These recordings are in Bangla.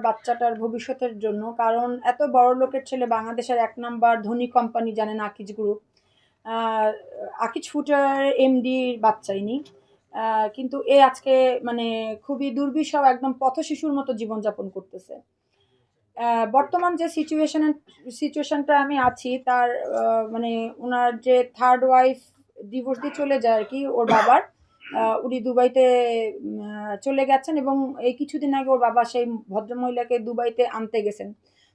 বাচ্চাটার ভবিষ্যতের জন্য, কারণ এত বড় লোকের ছেলে, বাংলাদেশের ১ নাম্বার ধনী কোম্পানি জানেন আকিজ গ্রুপ। আ আকিজ ফুডের এমডির বাচ্চা ইনি। কিন্তু এ আজকে মানে খুবই দুর্বিষহ একদম পথশিশুর মতো জীবনযাপন করতেছে। বর্তমান যে সিচুয়েশনটা আমি আছি তার মানে উনার যে 3rd ওয়াইফ ডিভোর্স দিয়ে চলে যায় আরকি ওর বাবার। উনি দুবাইতে চলে গেছেন এবং এই কিছুদিন আগে ওর বাবা সেই ভদ্রমহিলাকে দুবাইতে আনতে গেছেন।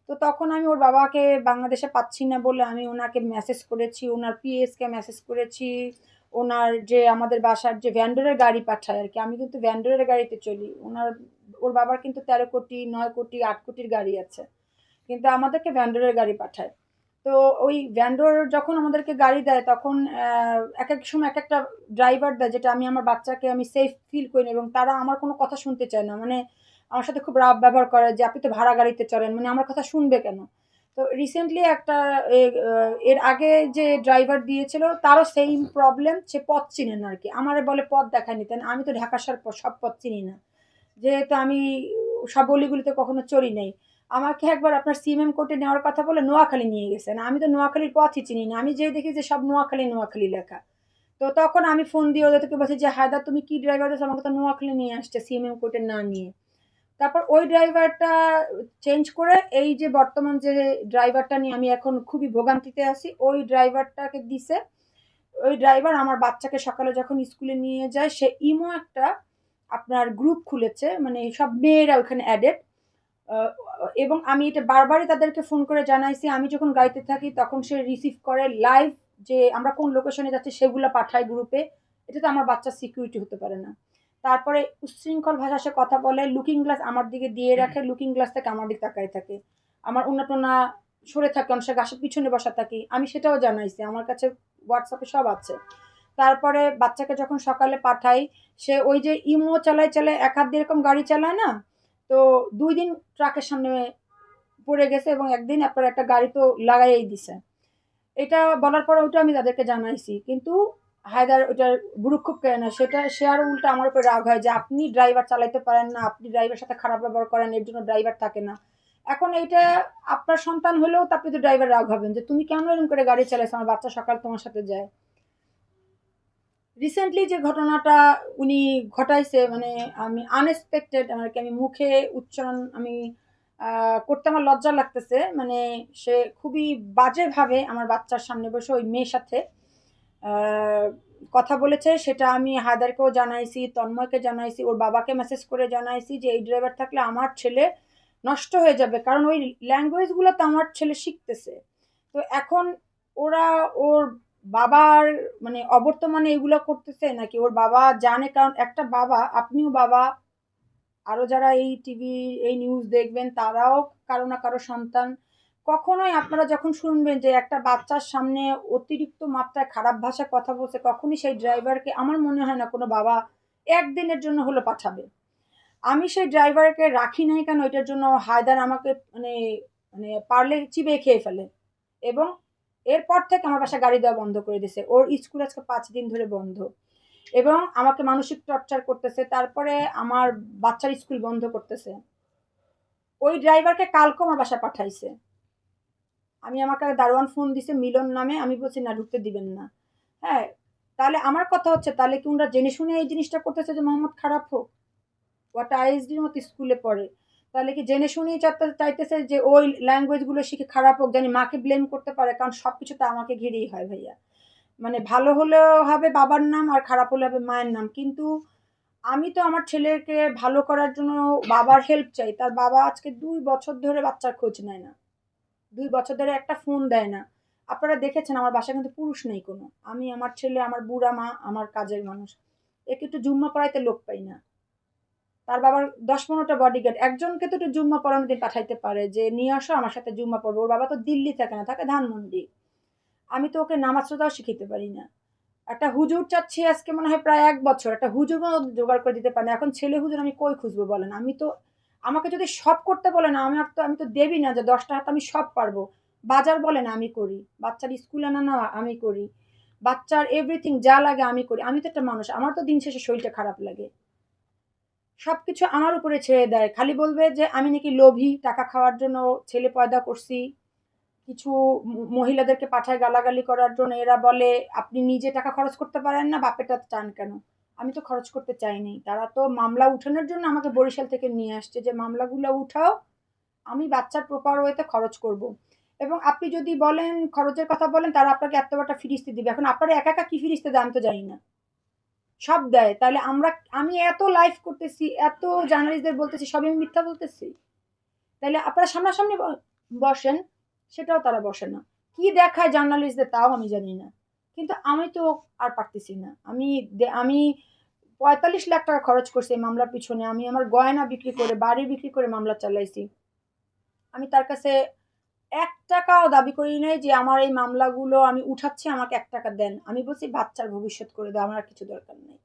তো তখন আমি ওর বাবাকে বাংলাদেশে পাচ্ছি না বলে আমি উনাকে মেসেজ করেছি, উনার পিএসকে মেসেজ করেছি, উনার যে আমাদের বাসার যে ভ্যান্ডরের গাড়ি পাঠায় আরকি। আমি কিন্তু ভ্যান্ডরের গাড়িতে চলি। ওর বাবার কিন্তু ১৩ কোটি, ৯ কোটি, ৮ কোটির গাড়ি আছে। কিন্তু আমাদেরকে ভ্যান্ডরের গাড়ি পাঠায়। তো ওই ভ্যান্ডর যখন আমাদেরকে গাড়ি দেয় তখন একেক সময় একেকটা ড্রাইভার দেয় যেটা আমি আমার বাচ্চাকে আমি সেফ ফিল করি না এবং তারা আমার কোনো কথা শুনতে চায় না। মানে আমার সাথে খুব রাফ ব্যবহার করে যে, "আপনি তো ভাড়া গাড়িতে চড়েন। মানে আমার কথা শুনবে কেন?" তো রিসেন্টলি একটা এর আগে যে ড্রাইভার দিয়েছিল তারও সেইম প্রবলেম। সে পথ চিনে না আরকি। আমারে বলে পথ দেখায় নিতে। আমি তো ঢাকা শহর সব পথ চিনি না। যেহেতু আমি সব অলিগলিতে কখনো চড়ি নাই। আমাকে একবার আপনার সিএমএম কোর্টে নেওয়ার কথা বলে নোয়াখালী নিয়ে গেছেন। আমি তো নোয়াখালীর পথই চিনি না। আমি যেয়ে দেখি যে সব নোয়াখালী, নোয়াখালী লেখা। তো তখন আমি ফোন দিয়ে ওদেরকে বলছি যে, "হায়দার তুমি কি ড্রাইভার দিছো? আমাকে তো নোয়াখালী নিয়ে আসছে সিএমএম কোর্টে না নিয়ে।" তারপর ওই ড্রাইভারটা চেঞ্জ করে এই যে বর্তমান যে ড্রাইভারটা নিয়ে আমি এখন খুবই ভোগান্তিতে আছি, ওই ড্রাইভারটাকে দিছে। ওই ড্রাইভার আমার বাচ্চাকে সকালে যখন স্কুলে নিয়ে যায় সে ইমো একটা আপনার গ্রুপ খুলেছে। মানে সব মেয়েরা ওখানে এডেড। আ এবং আমি এটা বারবারই তাদেরকে ফোন করে জানাইছি। আমি যখন গাড়িতে থাকি তখন সে রিসিভ করে লাইভ যে আমরা কোন লোকেশনে যাচ্ছি সেগুলা পাঠায় গ্রুপে। এটাতে আমার বাচ্চার সিকিউরিটি হতে পারে না। তারপরে উচ্ছৃঙ্খল ভাষায় সে কথা বলে, লুকিং গ্লাস আমার দিকে দিয়ে রাখে, লুকিং গ্লাস থেকে আমার দিকে তাকায় থাকে। আমার ওড়না-টোনা সরে থাকে, অনেক সময় গাছের পিছনে বসা থাকি। আমি সেটাও জানাইছি। আমার কাছে WhatsApp এ সব আছে। তারপরে বাচ্চাকে যখন সকালে পাঠাই, সে ওই যে ইমো চালায়, চালায় এক হাত দিয়ে এরকম গাড়ি চালায় না? তো ২ দিন ট্রাকের সামনে পড়ে গেছে এবং একদিন আপনার একটা গাড়ি তো লাগাইয়াই দিছে। এটা বলার পরে ওটা আমি তাদেরকে জানাইছি। কিন্তু হায়দার ওটার ভ্রুক্ষেপ করে না। সে আরো উল্টা আমার উপর রাগ হয় যে, "আপনি ড্রাইভার চালাইতে পারেন না, আপনি ড্রাইভারের সাথে খারাপ ব্যবহার করেন, এর জন্য ড্রাইভার থাকে না।" এখন এইটা আপনার সন্তান হলেও তো আপনি তো ড্রাইভার রাগ হবেন যে, "তুমি কেন এরকম করে গাড়ি চালাইছো? আমার বাচ্চা সকালে তোমার সাথে যায়।" রিসেন্টলি যে ঘটনাটা উনি ঘটাইছে মানে আমি আনএক্সপেক্টেড আরকি আমি মুখে উচ্চারণ আমি করতে আমার লজ্জা লাগতেছে। মানে সে খুবই বাজেভাবে আমার বাচ্চার সামনে বসে ওই মেয়ের সাথে আ কথা বলেছে। সেটা আমি হায়দারকেও জানাইছি, তন্ময়কে জানাইছি, ওর বাবাকে মেসেজ করে জানাইছি যে, "এই ড্রাইভার থাকলে আমার ছেলে নষ্ট হয়ে যাবে।" কারণ ওই ল্যাঙ্গুয়েজ গুলো তো আমার ছেলে শিখতেছে। তো এখন ওরা ওর বাবার মানে অবর্তমানে এগুলা করতেছে নাকি ওর বাবা জানে? কারণ একটা বাবা, আপনিও বাবা, আরো যারা এই টিভি, এই নিউজ দেখবেন তারাও কারো না কারো সন্তান। কখনোই আপনারা যখন শুনবেন যে একটা বাচ্চার সামনে অতিরিক্ত মাত্রায় খারাপ ভাষায় কথা বলছে, কখনই সেই ড্রাইভারকে আমার মনে হয় না কোনো বাবা ১ দিনের জন্য হলেও পাঠাবে। আমি সেই ড্রাইভারকে রাখি নাই কেন এটার জন্য হায়দার আমাকে মানে মানে পারলে চিবিয়ে খেয়ে ফেলে। এবং এরপর থেকে আমার বাসায় গাড়ি দেওয়া বন্ধ করে দিছে। ওর স্কুল আজকে ৫ দিন ধরে বন্ধ। এবং আমাকে মানসিক টর্চার করতেছে। তারপরে আমার বাচ্চার স্কুল বন্ধ করতেছে। ওই ড্রাইভারকে কালকেও আমার বাসায় পাঠাইছে। আমাকে দারোয়ান ফোন দিছে মিলন নামে। আমি বলছি, "না, ঢুকতে দিবেন না।" হ্যাঁ? তাহলে আমার কথা হচ্ছে তাহলে কি উনারা জেনে শুনে এই জিনিসটা করতেছে যে মোহাম্মদ খারাপ হোক? ও একটা আইএসডির মতো স্কুলে পড়ে। তাহলে কি জেনে শুনেই চাইতেছে যে ওই ল্যাঙ্গুয়েজ গুলো শিখে খারাপ হোক, জানি মাকে ব্লেম করতে পারে। কারণ সবকিছু তো আমাকে ঘিরেই হয় ভাইয়া। মানে ভালো হলেও হবে বাবার নাম আর খারাপ হলে হবে মায়ের নাম। কিন্তু আমি তো আমার ছেলেকে ভালো করার জন্য বাবার হেল্প চাই। তার বাবা আজকে ২ বছর ধরে বাচ্চার খোঁজ নেয় না। ২ বছর ধরে একটা ফোন দেয় না। আপনারা দেখেছেন আমার বাসায় কিন্তু পুরুষ নেই কোনো। আমি, আমার ছেলে, আমার বুড়া মা, আমার কাজের মানুষ। একে একটু জুম্মা পড়াইতে লোক পাই না। তার বাবার ১০-১৫ টা বডিগার্ড। একজনকে তো একটু জুম্মা পড়ানোর দিন পাঠাইতে পারে যে, "নিয়ে আসো আমার সাথে জুম্মা পড়বো।" ওর বাবা তো দিল্লি থাকে না, থাকে ধানমন্ডি। আমি তো ওকে নামাজ রোজাও শিখাইতে পারি না। একটা হুজুর চাচ্ছি আজকে মনে হয় প্রায় ১ বছর। একটা হুজুরও জোগাড় করে দিতে পারি না। এখন ছেলে হুজুর আমি কই খুঁজবো বলেন? আমাকে যদি সব করতে বলেন আমি তো দেবী না যে ১০ টা হাতে আমি সব পারবো। বাজার বলেন আমি করি। বাচ্চার স্কুল আনা নেওয়া আমি করি। বাচ্চার এভরিথিং যা লাগে আমি করি। আমি তো একটা মানুষ। আমার তো দিন শেষে শরীরটা খারাপ লাগে। সবকিছু আমার উপরে ছেড়ে দেয়। খালি বলবে যে আমি নাকি লোভী, টাকা খাওয়ার জন্য ছেলে পয়দা করছি। কিছু মহিলাদেরকে পাঠায় গালাগালি করার জন্য। এরা বলে, "আপনি নিজে টাকা খরচ করতে পারেন না, বাপেরটা চান কেন?" আমি তো খরচ করতে চাইনি। তারা তো মামলা উঠানোর জন্য আমাকে বরিশাল থেকে নিয়ে আসছে যে, "মামলাগুলো উঠাও, আমি বাচ্চার প্রপার ওয়েতে খরচ করব।" এবং আপনি যদি বলেন, খরচের কথা বলেন, তারা আপনাকে এত একটা ফিরিস্তি দিবে। এখন আপনারা একা, একা কি ফিরিস্তি দেয় আমি তো জানি না। সব দেয়। তাহলে আমি এত লাইভ করতেছি, এত জার্নালিস্টদের বলতেছি, সবই আমি মিথ্যা বলতেছি? তাইলে আপনারা সামনাসামনি বসেন, সেটাও তারা বসে না। কি দেখায় জার্নালিস্টদের তাও আমি জানি না। কিন্তু আমি তো আর পারতেছি না। আমি ৪৫ লাখ টাকা খরচ করছি এই মামলার পিছনে। আমি আমার গয়না বিক্রি করে, বাড়ি বিক্রি করে মামলা চালাইছি। আমি তার কাছে ৳১ দাবি করি নাই যে আমার এই মামলাগুলো আমি উঠাচ্ছি, আমাকে ৳১ দেন। আমি বলছি বাচ্চার ভবিষ্যৎ করে দাও, আমার আর কিছু দরকার নেই।